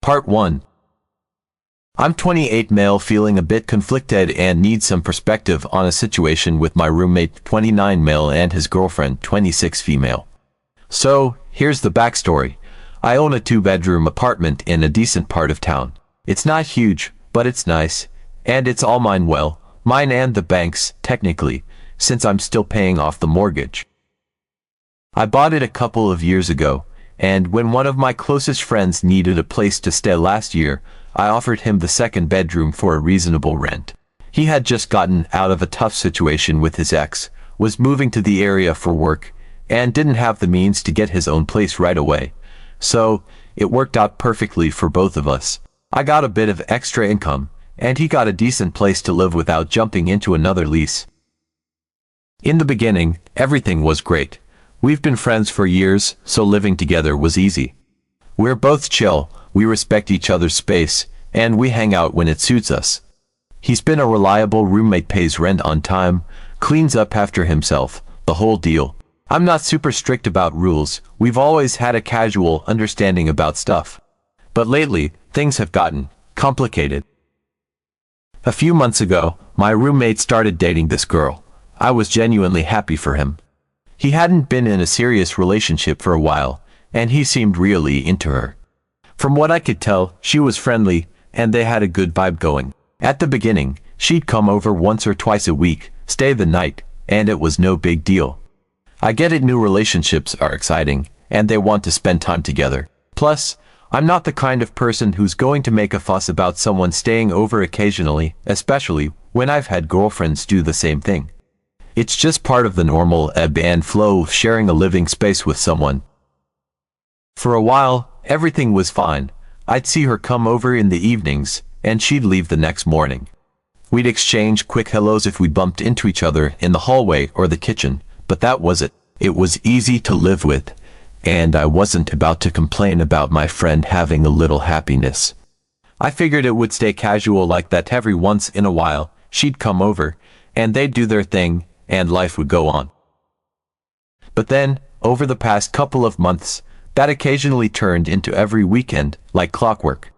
Part 1. I'm 28 male feeling a bit conflicted and need some perspective on a situation with my roommate 29 male and his girlfriend 26 female. So, here's the backstory. I own a 2-bedroom apartment in a decent part of town. It's not huge, but it's nice, and it's all mine and the bank's, technically, since I'm still paying off the mortgage. I bought it a couple of years ago, and when one of my closest friends needed a place to stay last year, I offered him the 2nd bedroom for a reasonable rent. He had just gotten out of a tough situation with his ex, was moving to the area for work, and didn't have the means to get his own place right away. So, it worked out perfectly for both of us. I got a bit of extra income, and he got a decent place to live without jumping into another lease. In the beginning, everything was great. We've been friends for years, so living together was easy. We're both chill, we respect each other's space, and we hang out when it suits us. He's been a reliable roommate, pays rent on time, cleans up after himself, the whole deal. I'm not super strict about rules, we've always had a casual understanding about stuff. But lately, things have gotten complicated. A few months ago, my roommate started dating this girl. I was genuinely happy for him. He hadn't been in a serious relationship for a while, and he seemed really into her. From what I could tell, she was friendly, and they had a good vibe going. At the beginning, she'd come over once or twice a week, stay the night, and it was no big deal. I get it, new relationships are exciting, and they want to spend time together. Plus, I'm not the kind of person who's going to make a fuss about someone staying over occasionally, especially when I've had girlfriends do the same thing. It's just part of the normal ebb and flow of sharing a living space with someone. For a while, everything was fine. I'd see her come over in the evenings, and she'd leave the next morning. We'd exchange quick hellos if we bumped into each other in the hallway or the kitchen, but that was it. It was easy to live with, and I wasn't about to complain about my friend having a little happiness. I figured it would stay casual like that. Every once in a while, she'd come over, and they'd do their thing, and life would go on. But then, over the past couple of months, that occasionally turned into every weekend, like clockwork.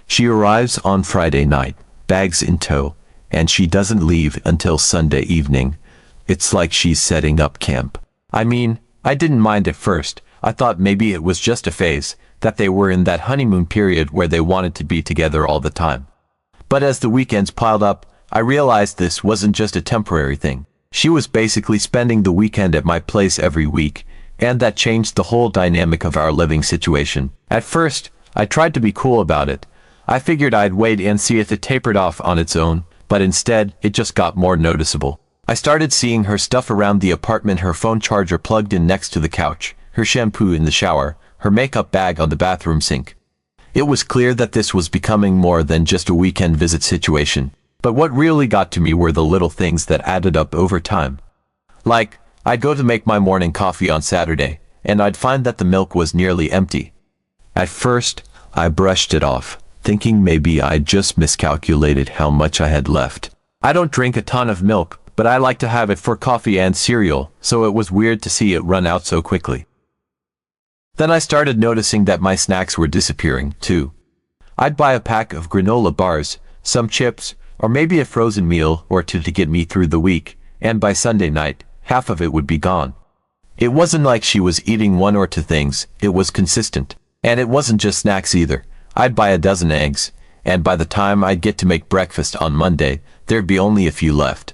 She arrives on Friday night, bags in tow, and she doesn't leave until Sunday evening. It's like she's setting up camp. I mean, I didn't mind at first. I thought maybe it was just a phase, that they were in that honeymoon period where they wanted to be together all the time. But as the weekends piled up, I realized this wasn't just a temporary thing. She was basically spending the weekend at my place every week, and that changed the whole dynamic of our living situation. At first, I tried to be cool about it. I figured I'd wait and see if it tapered off on its own, but instead, it just got more noticeable. I started seeing her stuff around the apartment, her phone charger plugged in next to the couch, her shampoo in the shower, her makeup bag on the bathroom sink. It was clear that this was becoming more than just a weekend visit situation. But what really got to me were the little things that added up over time. Like, I'd go to make my morning coffee on Saturday, and I'd find that the milk was nearly empty. At first, I brushed it off, thinking maybe I'd just miscalculated how much I had left. I don't drink a ton of milk, but I like to have it for coffee and cereal, so it was weird to see it run out so quickly. Then I started noticing that my snacks were disappearing, too. I'd buy a pack of granola bars, some chips, or maybe a frozen meal or two to get me through the week, and by Sunday night, half of it would be gone. It wasn't like she was eating 1 or 2 things, it was consistent. And it wasn't just snacks either. I'd buy a dozen eggs, and by the time I'd get to make breakfast on Monday, there'd be only a few left.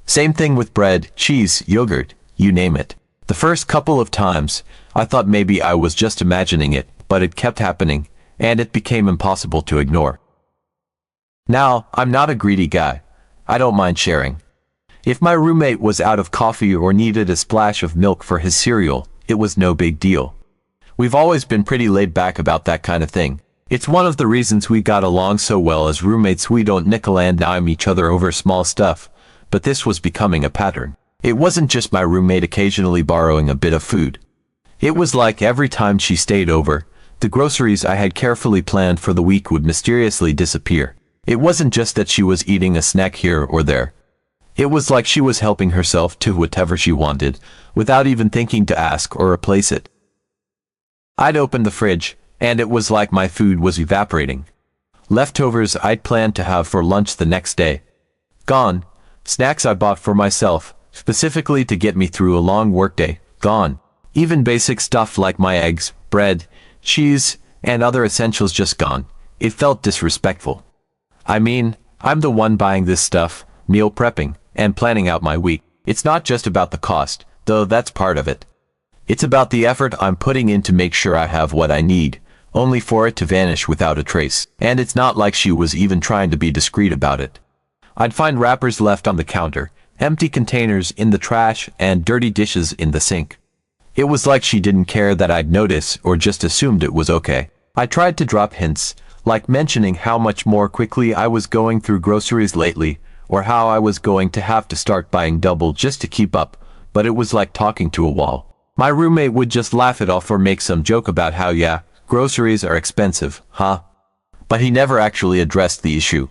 Same thing with bread, cheese, yogurt, you name it. The first couple of times, I thought maybe I was just imagining it, but it kept happening, and it became impossible to ignore. Now, I'm not a greedy guy. I don't mind sharing. If my roommate was out of coffee or needed a splash of milk for his cereal, it was no big deal. We've always been pretty laid back about that kind of thing. It's one of the reasons we got along so well as roommates. We don't nickel and dime each other over small stuff, but this was becoming a pattern. It wasn't just my roommate occasionally borrowing a bit of food. It was like every time she stayed over, the groceries I had carefully planned for the week would mysteriously disappear. It wasn't just that she was eating a snack here or there. It was like she was helping herself to whatever she wanted, without even thinking to ask or replace it. I'd open the fridge, and it was like my food was evaporating. Leftovers I'd planned to have for lunch the next day. Gone. Snacks I bought for myself, specifically to get me through a long workday. Gone. Even basic stuff like my eggs, bread, cheese, and other essentials just gone. It felt disrespectful. I mean, I'm the one buying this stuff, meal prepping, and planning out my week. It's not just about the cost, though that's part of it. It's about the effort I'm putting in to make sure I have what I need, only for it to vanish without a trace. And it's not like she was even trying to be discreet about it. I'd find wrappers left on the counter, empty containers in the trash, and dirty dishes in the sink. It was like she didn't care that I'd notice or just assumed it was okay. I tried to drop hints, like mentioning how much more quickly I was going through groceries lately, or how I was going to have to start buying double just to keep up, but it was like talking to a wall. My roommate would just laugh it off or make some joke about how, yeah, groceries are expensive, huh? But he never actually addressed the issue.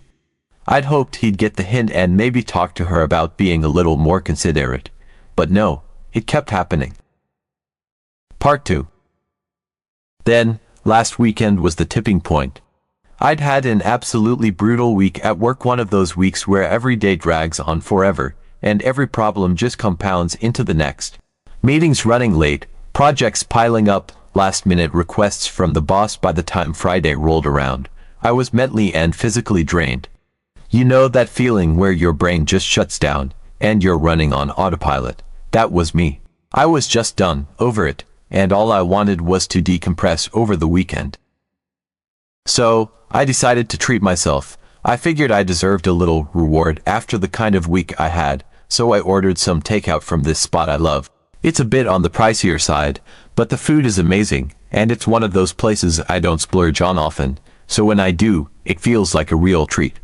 I'd hoped he'd get the hint and maybe talk to her about being a little more considerate. But no, it kept happening. Part 2. Then, last weekend was the tipping point. I'd had an absolutely brutal week at work, one of those weeks where every day drags on forever, and every problem just compounds into the next. Meetings running late, projects piling up, last-minute requests from the boss by the time Friday rolled around. I was mentally and physically drained. You know that feeling where your brain just shuts down, and you're running on autopilot? That was me. I was just done, over it, and all I wanted was to decompress over the weekend. So, I decided to treat myself. I figured I deserved a little reward after the kind of week I had, so I ordered some takeout from this spot I love. It's a bit on the pricier side, but the food is amazing, and it's one of those places I don't splurge on often, so when I do, it feels like a real treat.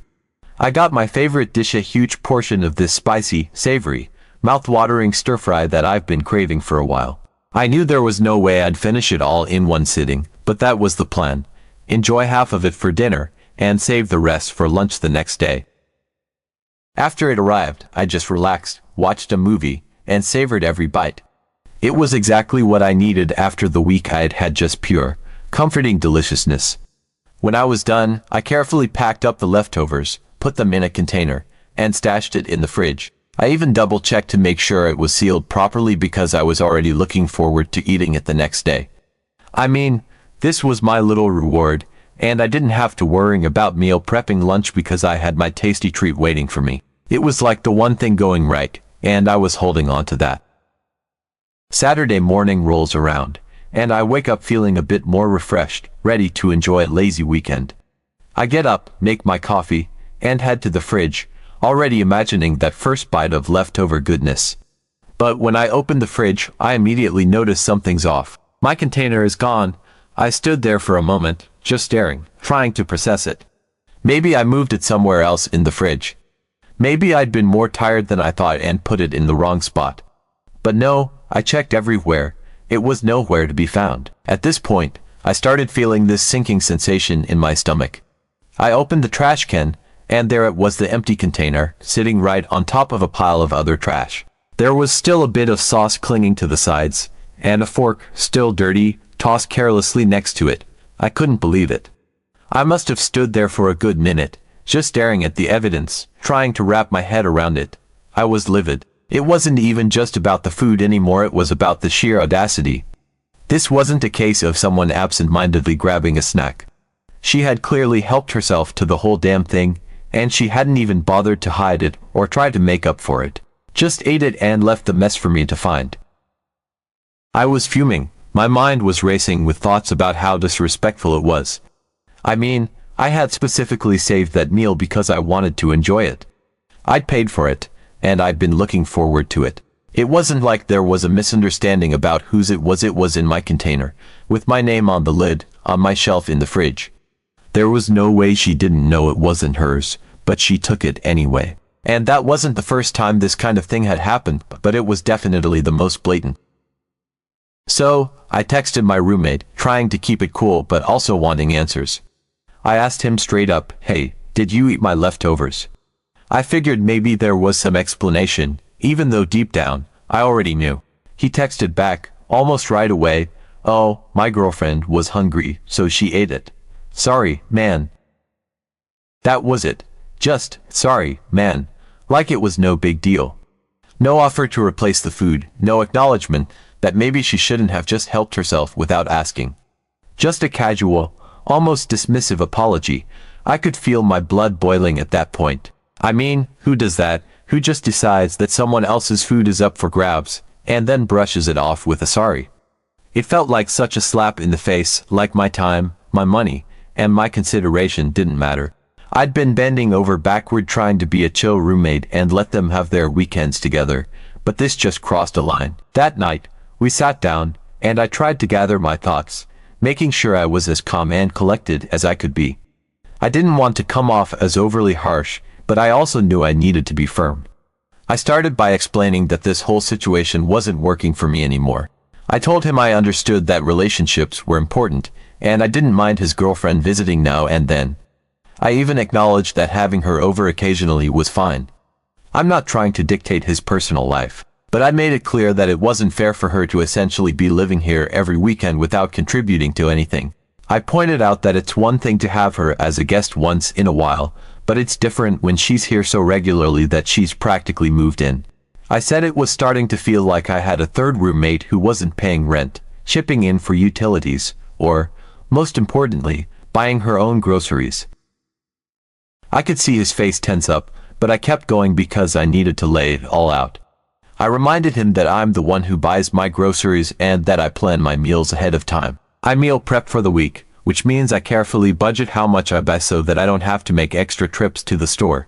I got my favorite dish, a huge portion of this spicy, savory, mouth-watering stir-fry that I've been craving for a while. I knew there was no way I'd finish it all in one sitting, but that was the plan. Enjoy half of it for dinner, and save the rest for lunch the next day. After it arrived, I just relaxed, watched a movie, and savored every bite. It was exactly what I needed after the week I'd had, just pure, comforting deliciousness. When I was done, I carefully packed up the leftovers, put them in a container, and stashed it in the fridge. I even double-checked to make sure it was sealed properly because I was already looking forward to eating it the next day. I mean, this was my little reward, and I didn't have to worry about meal prepping lunch because I had my tasty treat waiting for me. It was like the one thing going right, and I was holding on to that. Saturday morning rolls around, and I wake up feeling a bit more refreshed, ready to enjoy a lazy weekend. I get up, make my coffee, and head to the fridge, already imagining that first bite of leftover goodness. But when I open the fridge, I immediately notice something's off. My container is gone. I stood there for a moment, just staring, trying to process it. Maybe I moved it somewhere else in the fridge. Maybe I'd been more tired than I thought and put it in the wrong spot. But no, I checked everywhere. It was nowhere to be found. At this point, I started feeling this sinking sensation in my stomach. I opened the trash can, and there it was, the empty container, sitting right on top of a pile of other trash. There was still a bit of sauce clinging to the sides, and a fork, still dirty, tossed carelessly next to it. I couldn't believe it. I must have stood there for a good minute, just staring at the evidence, trying to wrap my head around it. I was livid. It wasn't even just about the food anymore, it was about the sheer audacity. This wasn't a case of someone absent-mindedly grabbing a snack. She had clearly helped herself to the whole damn thing, and she hadn't even bothered to hide it or try to make up for it. Just ate it and left the mess for me to find. I was fuming. My mind was racing with thoughts about how disrespectful it was. I mean, I had specifically saved that meal because I wanted to enjoy it. I'd paid for it, and I'd been looking forward to it. It wasn't like there was a misunderstanding about whose it was. It was in my container, with my name on the lid, on my shelf in the fridge. There was no way she didn't know it wasn't hers, but she took it anyway. And that wasn't the first time this kind of thing had happened, but it was definitely the most blatant. So, I texted my roommate, trying to keep it cool but also wanting answers. I asked him straight up, "Hey, did you eat my leftovers?" I figured maybe there was some explanation, even though deep down, I already knew. He texted back, almost right away, Oh, my girlfriend was hungry, so she ate it. Sorry, man. That was it. Just, sorry, man. Like it was no big deal. No offer to replace the food, no acknowledgement that maybe she shouldn't have just helped herself without asking. Just a casual, almost dismissive apology. I could feel my blood boiling at that point. I mean, who does that? Who just decides that someone else's food is up for grabs, and then brushes it off with a sorry? It felt like such a slap in the face, like my time, my money, and my consideration didn't matter. I'd been bending over backward trying to be a chill roommate and let them have their weekends together, but this just crossed a line. That night, we sat down, and I tried to gather my thoughts, making sure I was as calm and collected as I could be. I didn't want to come off as overly harsh, but I also knew I needed to be firm. I started by explaining that this whole situation wasn't working for me anymore. I told him I understood that relationships were important, and I didn't mind his girlfriend visiting now and then. I even acknowledged that having her over occasionally was fine. I'm not trying to dictate his personal life, but I made it clear that it wasn't fair for her to essentially be living here every weekend without contributing to anything. I pointed out that it's one thing to have her as a guest once in a while, but it's different when she's here so regularly that she's practically moved in. I said it was starting to feel like I had a third roommate who wasn't paying rent, chipping in for utilities, or, most importantly, buying her own groceries. I could see his face tense up, but I kept going because I needed to lay it all out. I reminded him that I'm the one who buys my groceries and that I plan my meals ahead of time. I meal prep for the week, which means I carefully budget how much I buy so that I don't have to make extra trips to the store.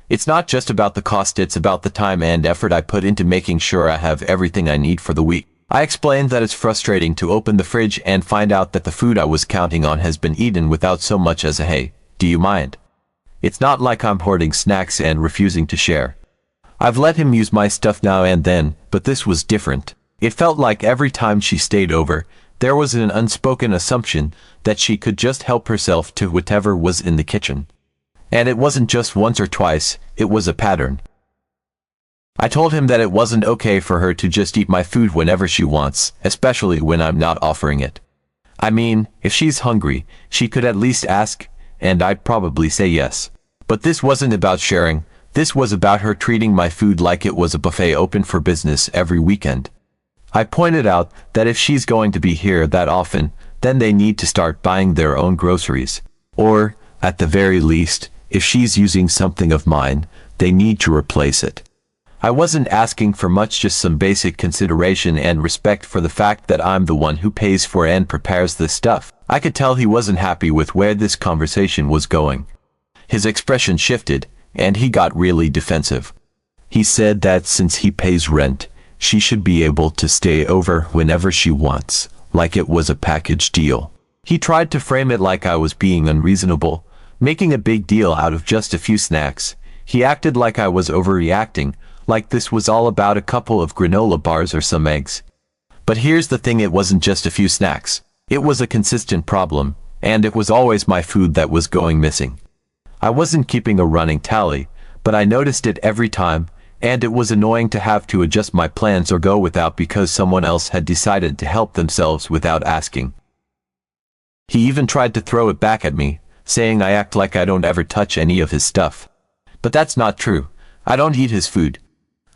It's not just about the cost, it's about the time and effort I put into making sure I have everything I need for the week. I explained that it's frustrating to open the fridge and find out that the food I was counting on has been eaten without so much as a "hey, do you mind?" It's not like I'm hoarding snacks and refusing to share. I've let him use my stuff now and then, but this was different. It felt like every time she stayed over, there was an unspoken assumption that she could just help herself to whatever was in the kitchen. And it wasn't just once or twice, it was a pattern. I told him that it wasn't okay for her to just eat my food whenever she wants, especially when I'm not offering it. I mean, if she's hungry, she could at least ask, and I'd probably say yes. But this wasn't about sharing, this was about her treating my food like it was a buffet open for business every weekend. I pointed out that if she's going to be here that often, then they need to start buying their own groceries. Or, at the very least, if she's using something of mine, they need to replace it. I wasn't asking for much, just some basic consideration and respect for the fact that I'm the one who pays for and prepares this stuff. I could tell he wasn't happy with where this conversation was going. His expression shifted, and he got really defensive. He said that since he pays rent, she should be able to stay over whenever she wants, like it was a package deal. He tried to frame it like I was being unreasonable, making a big deal out of just a few snacks. He acted like I was overreacting, like this was all about a couple of granola bars or some eggs. But here's the thing, it wasn't just a few snacks. It was a consistent problem, and it was always my food that was going missing. I wasn't keeping a running tally, but I noticed it every time, and it was annoying to have to adjust my plans or go without because someone else had decided to help themselves without asking. He even tried to throw it back at me, saying I act like I don't ever touch any of his stuff. But that's not true. I don't eat his food.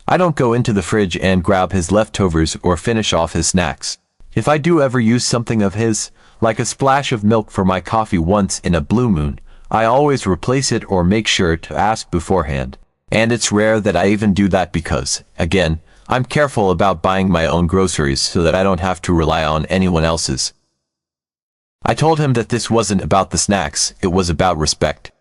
I don't go into the fridge and grab his leftovers or finish off his snacks. If I do ever use something of his, like a splash of milk for my coffee once in a blue moon, I always replace it or make sure to ask beforehand. And it's rare that I even do that because, again, I'm careful about buying my own groceries so that I don't have to rely on anyone else's. I told him that this wasn't about the snacks, it was about respect.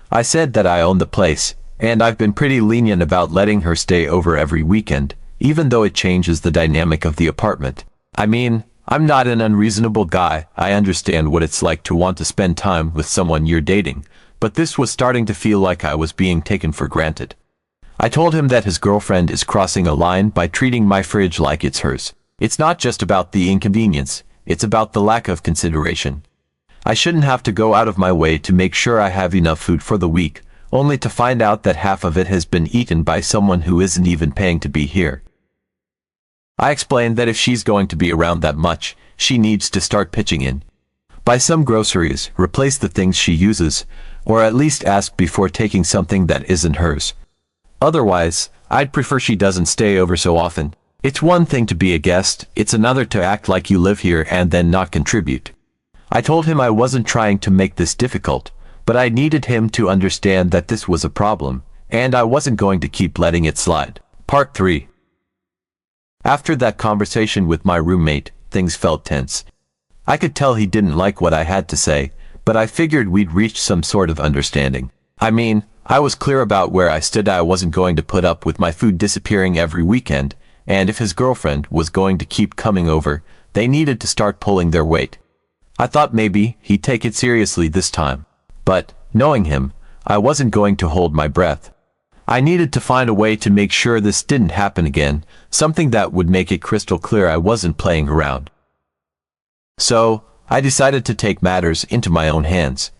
I said that I own the place, and I've been pretty lenient about letting her stay over every weekend, even though it changes the dynamic of the apartment. I mean, I'm not an unreasonable guy, I understand what it's like to want to spend time with someone you're dating, but this was starting to feel like I was being taken for granted. I told him that his girlfriend is crossing a line by treating my fridge like it's hers. It's not just about the inconvenience, it's about the lack of consideration. I shouldn't have to go out of my way to make sure I have enough food for the week, only to find out that half of it has been eaten by someone who isn't even paying to be here. I explained that if she's going to be around that much, she needs to start pitching in. Buy some groceries, replace the things she uses, or at least ask before taking something that isn't hers. Otherwise, I'd prefer she doesn't stay over so often. It's one thing to be a guest, it's another to act like you live here and then not contribute. I told him I wasn't trying to make this difficult, but I needed him to understand that this was a problem, and I wasn't going to keep letting it slide. Part 3. After that conversation with my roommate, things felt tense. I could tell he didn't like what I had to say, but I figured we'd reach some sort of understanding. I mean, I was clear about where I stood. I wasn't going to put up with my food disappearing every weekend, and if his girlfriend was going to keep coming over, they needed to start pulling their weight. I thought maybe he'd take it seriously this time. But, knowing him, I wasn't going to hold my breath. I needed to find a way to make sure this didn't happen again, something that would make it crystal clear I wasn't playing around. So, I decided to take matters into my own hands.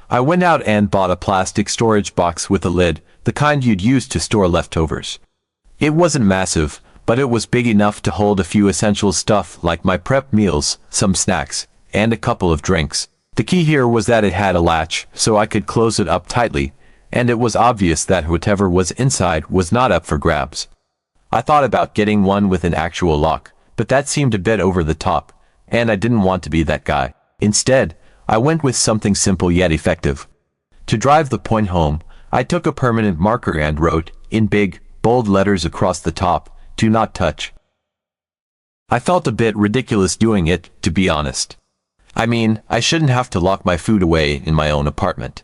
I went out and bought a plastic storage box with a lid, the kind you'd use to store leftovers. It wasn't massive, but it was big enough to hold a few essential stuff like my prep meals, some snacks, and a couple of drinks. The key here was that it had a latch, so I could close it up tightly, and it was obvious that whatever was inside was not up for grabs. I thought about getting one with an actual lock, but that seemed a bit over the top, and I didn't want to be that guy. Instead, I went with something simple yet effective. To drive the point home, I took a permanent marker and wrote, in big, bold letters across the top, "Do not touch." I felt a bit ridiculous doing it, to be honest. I mean, I shouldn't have to lock my food away in my own apartment.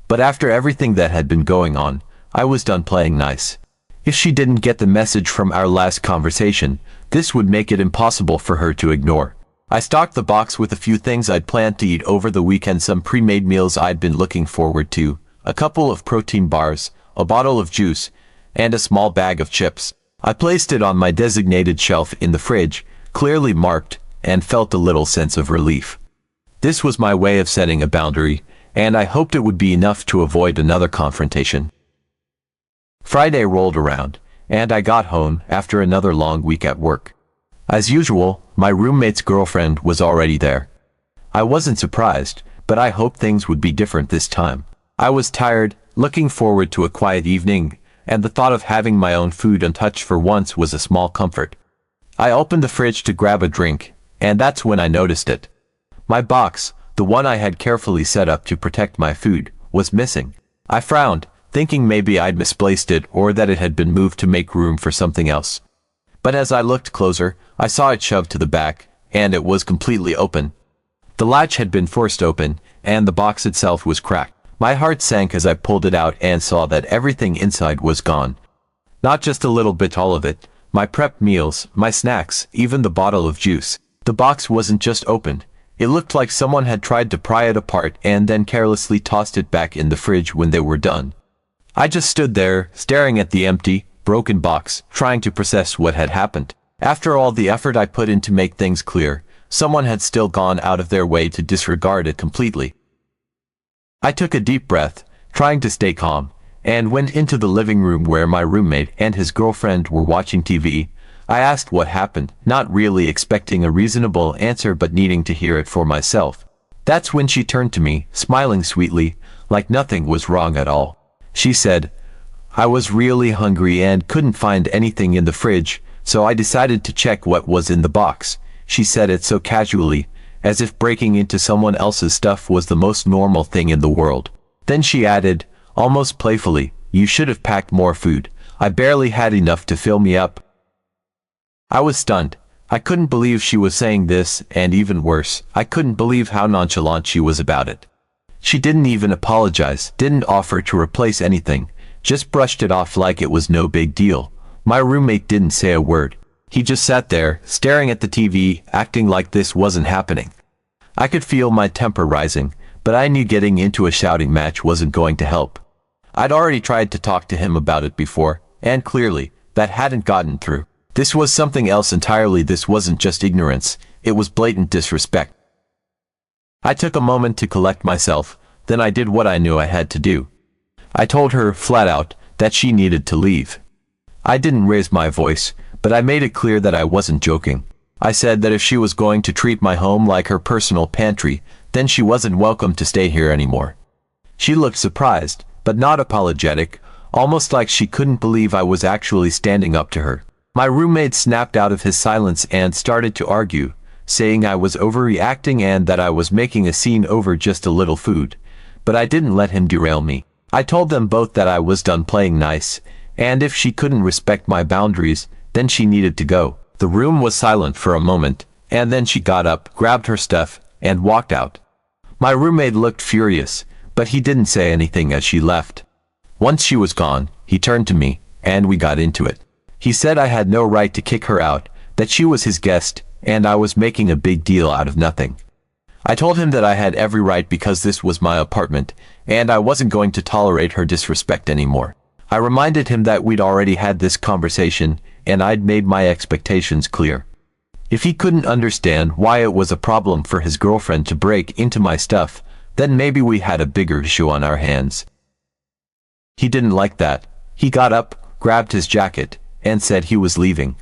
But after everything that had been going on, I was done playing nice. If she didn't get the message from our last conversation, this would make it impossible for her to ignore. I stocked the box with a few things I'd planned to eat over the weekend, some pre-made meals I'd been looking forward to, a couple of protein bars, a bottle of juice, and a small bag of chips. I placed it on my designated shelf in the fridge, clearly marked, and felt a little sense of relief. This was my way of setting a boundary, and I hoped it would be enough to avoid another confrontation. Friday rolled around, and I got home after another long week at work. As usual, my roommate's girlfriend was already there. I wasn't surprised, but I hoped things would be different this time. I was tired, looking forward to a quiet evening, and the thought of having my own food untouched for once was a small comfort. I opened the fridge to grab a drink, and that's when I noticed it. My box, the one I had carefully set up to protect my food, was missing. I frowned, thinking maybe I'd misplaced it or that it had been moved to make room for something else. But as I looked closer, I saw it shoved to the back, and it was completely open. The latch had been forced open, and the box itself was cracked. My heart sank as I pulled it out and saw that everything inside was gone. Not just a little bit, all of it. My prep meals, my snacks, even the bottle of juice. The box wasn't just open. It looked like someone had tried to pry it apart and then carelessly tossed it back in the fridge when they were done. I just stood there, staring at the empty, broken box, trying to process what had happened. After all the effort I put in to make things clear, someone had still gone out of their way to disregard it completely. I took a deep breath, trying to stay calm, and went into the living room where my roommate and his girlfriend were watching TV. I asked what happened, not really expecting a reasonable answer but needing to hear it for myself. That's when she turned to me, smiling sweetly, like nothing was wrong at all. She said, "I was really hungry and couldn't find anything in the fridge, so I decided to check what was in the box." She said it so casually, as if breaking into someone else's stuff was the most normal thing in the world. Then she added, almost playfully, "You should have packed more food. I barely had enough to fill me up." I was stunned. I couldn't believe she was saying this, and even worse, I couldn't believe how nonchalant she was about it. She didn't even apologize, didn't offer to replace anything, just brushed it off like it was no big deal. My roommate didn't say a word. He just sat there, staring at the TV, acting like this wasn't happening. I could feel my temper rising, but I knew getting into a shouting match wasn't going to help. I'd already tried to talk to him about it before, and clearly, that hadn't gotten through. This was something else entirely. This wasn't just ignorance, it was blatant disrespect. I took a moment to collect myself, then I did what I knew I had to do. I told her, flat out, that she needed to leave. I didn't raise my voice, but I made it clear that I wasn't joking. I said that if she was going to treat my home like her personal pantry, then she wasn't welcome to stay here anymore. She looked surprised, but not apologetic, almost like she couldn't believe I was actually standing up to her. My roommate snapped out of his silence and started to argue, saying I was overreacting and that I was making a scene over just a little food. But I didn't let him derail me. I told them both that I was done playing nice, and if she couldn't respect my boundaries, then she needed to go. The room was silent for a moment, and then she got up, grabbed her stuff, and walked out. My roommate looked furious, but he didn't say anything as she left. Once she was gone, he turned to me, and we got into it. He said I had no right to kick her out, that she was his guest, and I was making a big deal out of nothing. I told him that I had every right because this was my apartment, and I wasn't going to tolerate her disrespect anymore. I reminded him that we'd already had this conversation, and I'd made my expectations clear. If he couldn't understand why it was a problem for his girlfriend to break into my stuff, then maybe we had a bigger issue on our hands. He didn't like that. He got up, grabbed his jacket, and said he was leaving.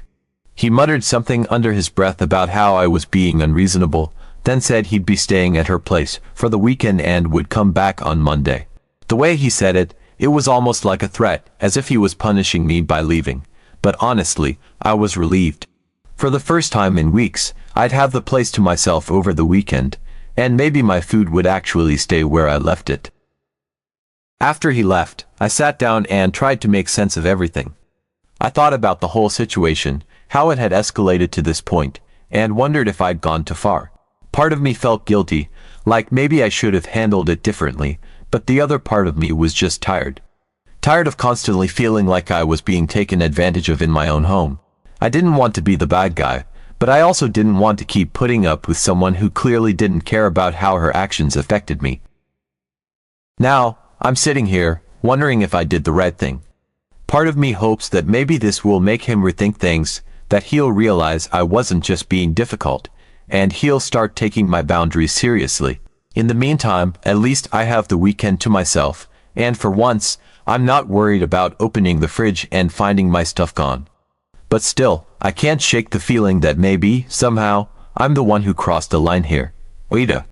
He muttered something under his breath about how I was being unreasonable, then said he'd be staying at her place for the weekend and would come back on Monday. The way he said it, it was almost like a threat, as if he was punishing me by leaving. But honestly, I was relieved. For the first time in weeks, I'd have the place to myself over the weekend, and maybe my food would actually stay where I left it. After he left, I sat down and tried to make sense of everything. I thought about the whole situation, how it had escalated to this point, and wondered if I'd gone too far. Part of me felt guilty, like maybe I should have handled it differently, but the other part of me was just tired. Tired of constantly feeling like I was being taken advantage of in my own home. I didn't want to be the bad guy, but I also didn't want to keep putting up with someone who clearly didn't care about how her actions affected me. Now, I'm sitting here, wondering if I did the right thing. Part of me hopes that maybe this will make him rethink things, that he'll realize I wasn't just being difficult, and he'll start taking my boundaries seriously. In the meantime, at least I have the weekend to myself, and for once, I'm not worried about opening the fridge and finding my stuff gone. But still, I can't shake the feeling that maybe, somehow, I'm the one who crossed the line here. Oida.